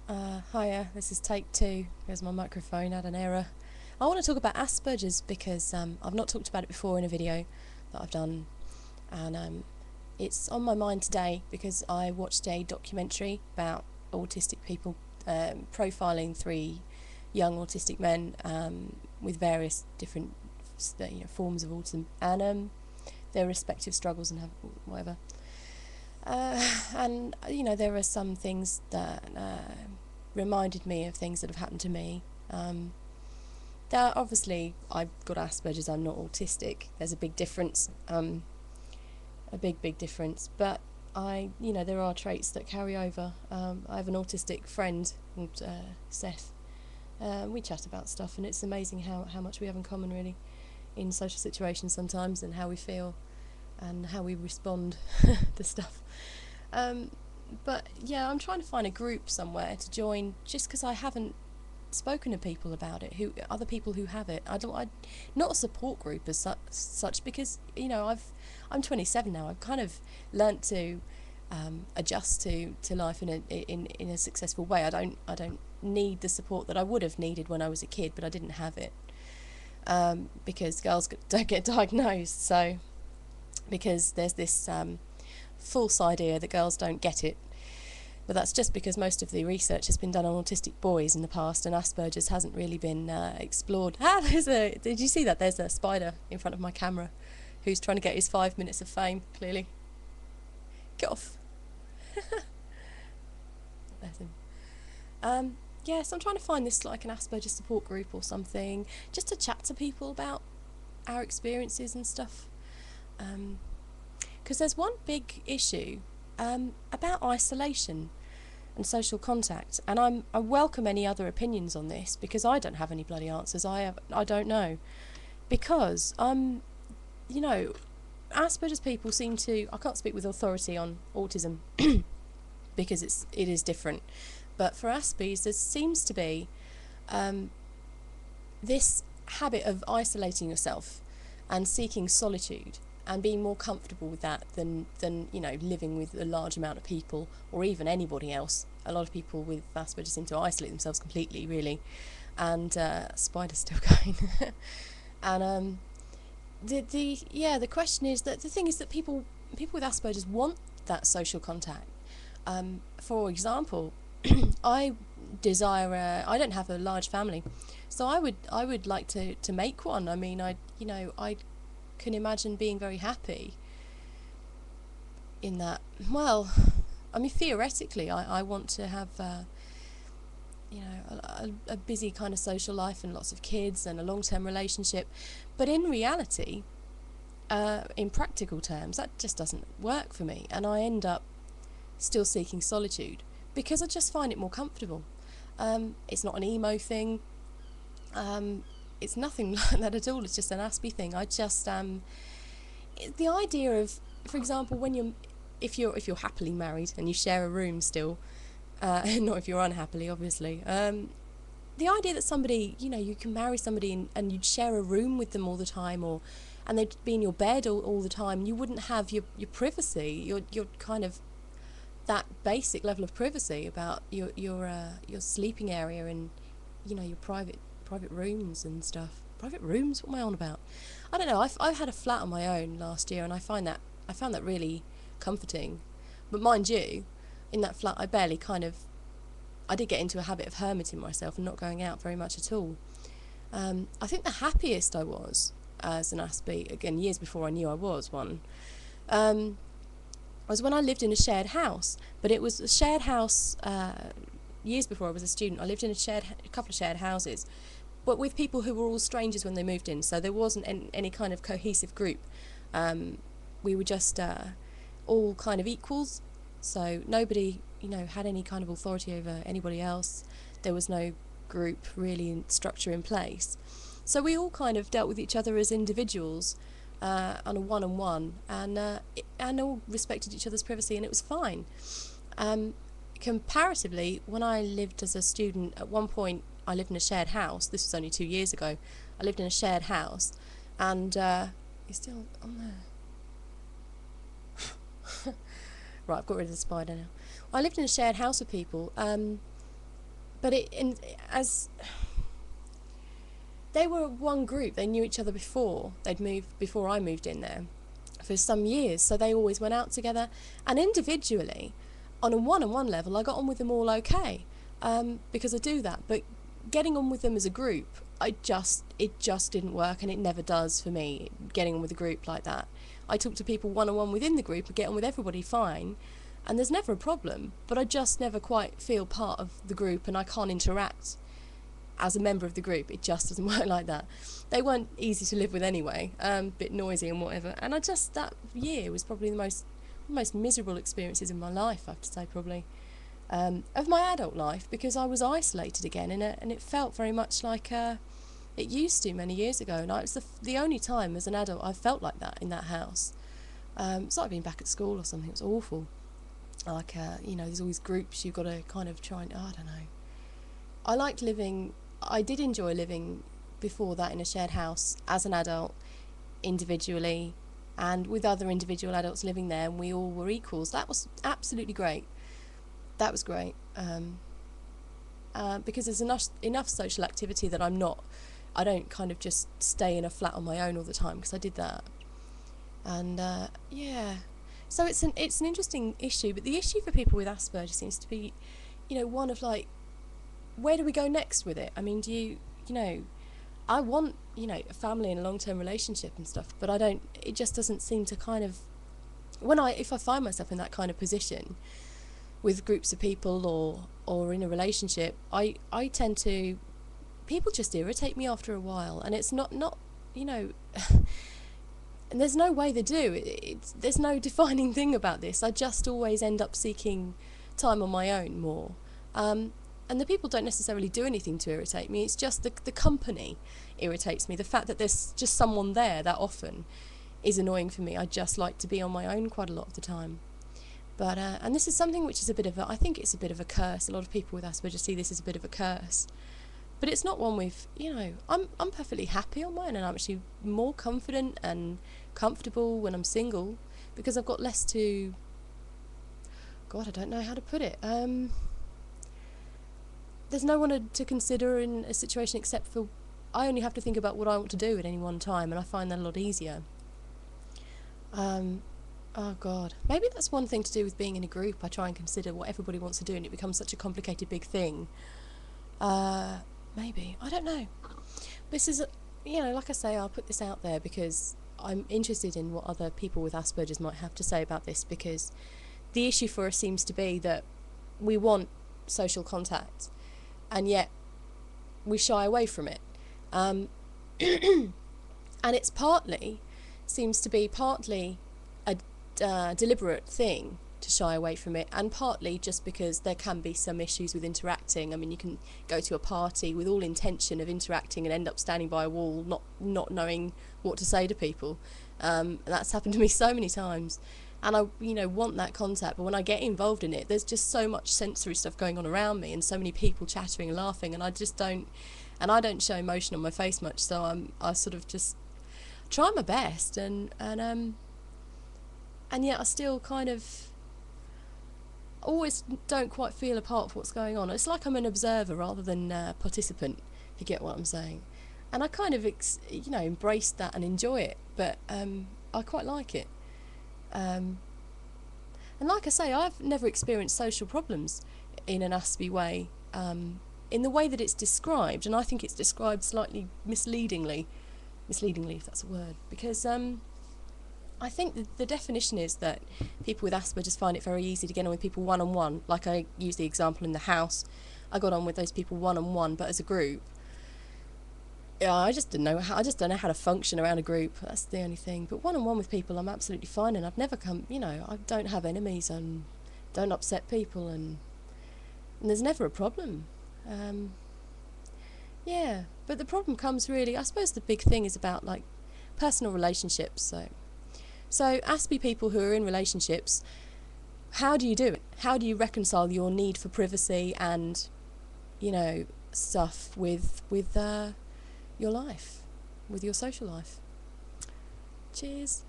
Hiya, this is take two because my microphone had an error. I want to talk about Aspergers because I've not talked about it before in a video that I've done, and it's on my mind today because I watched a documentary about autistic people, profiling three young autistic men with various different forms of autism and their respective struggles and whatever. And there are some things that reminded me of things that have happened to me. That obviously I've got Asperger's. I'm not autistic. There's a big difference, a big difference. But there are traits that carry over. I have an autistic friend called Seth. We chat about stuff, and it's amazing how much we have in common, really, in social situations sometimes, and how we feel and how we respond to stuff. But yeah, I'm trying to find a group somewhere to join, just because I haven't spoken to people about it, other people who have it. Not a support group as such, because I'm 27 now. I've kind of learnt to adjust to life in a successful way. I don't need the support that I would have needed when I was a kid, but I didn't have it because girls don't get diagnosed. So because there's this false idea that girls don't get it, but that's just because most of the research has been done on autistic boys in the past, and Asperger's hasn't really been explored. Did you see that? There's a spider in front of my camera who's trying to get his 5 minutes of fame, clearly. Get off. Bless him. Yes, I'm trying to find this like an Asperger's support group or something, just to chat to people about our experiences and stuff. Because there's one big issue about isolation and social contact, and I welcome any other opinions on this, because I don't have any bloody answers. I don't know, because Asperger's people seem to. I can't speak with authority on autism because it is different, but for Aspies there seems to be this habit of isolating yourself and seeking solitude, and being more comfortable with that than living with a large amount of people, or even anybody else. A lot of people with Asperger's seem to isolate themselves completely, really. And spider's still going. And the question is that the thing is that people with Asperger's want that social contact. For example, I desire. I don't have a large family, so I would like to make one. I mean, I can imagine being very happy in that. Well, I mean, theoretically, I want to have a busy kind of social life and lots of kids and a long-term relationship, but in reality, in practical terms, that just doesn't work for me, and I end up still seeking solitude because I just find it more comfortable. It's not an emo thing. It's nothing like that at all. It's just an Aspie thing. I just the idea of, for example, if you're happily married and you share a room still, not if you're unhappily, obviously. The idea that somebody, you can marry somebody and you'd share a room with them all the time, and they'd be in your bed all the time. You wouldn't have your privacy. Your kind of that basic level of privacy about your sleeping area and your private rooms and stuff. Private rooms? What am I on about? I don't know. I've had a flat on my own last year, and I found that really comforting. But mind you, in that flat, I did get into a habit of hermiting myself and not going out very much at all. I think the happiest I was as an Aspie, again years before I knew I was one, was when I lived in a shared house. But it was a shared house. Years before I was a student, I lived in a couple of shared houses, but with people who were all strangers when they moved in, so there wasn't any kind of cohesive group. We were just all kind of equals, so nobody had any kind of authority over anybody else. There was no group really structure in place, so we all kind of dealt with each other as individuals on a one-on-one, and all respected each other's privacy, and it was fine. Comparatively, when I lived as a student, at one point I lived in a shared house. This was only 2 years ago. I lived in a shared house, and you're still on there. Right, I've got rid of the spider now. I lived in a shared house with people, but as they were one group, they knew each other before I moved in there for some years, so they always went out together. And individually, on a one-on-one level, I got on with them all okay, because I do that. But getting on with them as a group, it just didn't work, and it never does for me, getting on with a group like that. I talk to people one-on-one within the group and get on with everybody fine, and there's never a problem, but I just never quite feel part of the group, and I can't interact as a member of the group. It just doesn't work like that. They weren't easy to live with anyway, bit noisy and whatever, and that year was probably the most miserable experiences in my life, I have to say, probably, of my adult life, because I was isolated again, and it felt very much like it used to many years ago, and it was the only time as an adult I felt like that in that house. It's like being back at school or something. It was awful. Like, there's always groups you've got to kind of try and, I don't know. I did enjoy living before that in a shared house as an adult, individually, and with other individual adults living there, and we all were equals. That was absolutely great. That was great. Because there's enough social activity that I don't kind of just stay in a flat on my own all the time, because I did that. And so it's an interesting issue, but the issue for people with Asperger's seems to be, one of like, where do we go next with it? I mean, I want, a family and a long-term relationship and stuff, but it just doesn't seem to kind of, if I find myself in that kind of position with groups of people or in a relationship, I tend to, people just irritate me after a while, and it's not and there's no way they do. There's no defining thing about this. I just always end up seeking time on my own more. And the people don't necessarily do anything to irritate me. It's just the company irritates me. The fact that there's just someone there that often is annoying for me. I just like to be on my own quite a lot of the time. But and this is something which is I think it's a bit of a curse. A lot of people with Asperger's see this as a bit of a curse. But it's not one with, I'm perfectly happy on mine, and I'm actually more confident and comfortable when I'm single, because I've got less to, God, I don't know how to put it. There's no one to consider in a situation except for, I only have to think about what I want to do at any one time, and I find that a lot easier. Oh God, maybe that's one thing to do with being in a group. I try and consider what everybody wants to do, and it becomes such a complicated big thing. Maybe, I don't know. This is, like I say, I'll put this out there because I'm interested in what other people with Asperger's might have to say about this, because the issue for us seems to be that we want social contact, and yet we shy away from it. And it's seems to be partly a deliberate thing to shy away from it, and partly just because there can be some issues with interacting. I mean, you can go to a party with all intention of interacting and end up standing by a wall, not knowing what to say to people. That's happened to me so many times, and I want that contact, but when I get involved in it, there's just so much sensory stuff going on around me, and so many people chattering and laughing, and I don't show emotion on my face much, so I sort of just try my best, and yet I still kind of always don't quite feel a part of what's going on. It's like I'm an observer rather than a participant, if you get what I'm saying. And I kind of embrace that and enjoy it, but I quite like it. And like I say, I've never experienced social problems in an Aspie way, in the way that it's described, and I think it's described slightly misleadingly, if that's a word, because I think the definition is that people with Asperger's find it very easy to get on with people one-on-one. Like I use the example in the house, I got on with those people one-on-one, but as a group, I just don't know how to function around a group. That's the only thing. But one-on-one with people, I'm absolutely fine, and I've never I don't have enemies and don't upset people, and there's never a problem. But the problem comes really, I suppose the big thing is about like personal relationships. So Aspie people who are in relationships, how do you do it? How do you reconcile your need for privacy and, stuff with your life, with your social life? Cheers.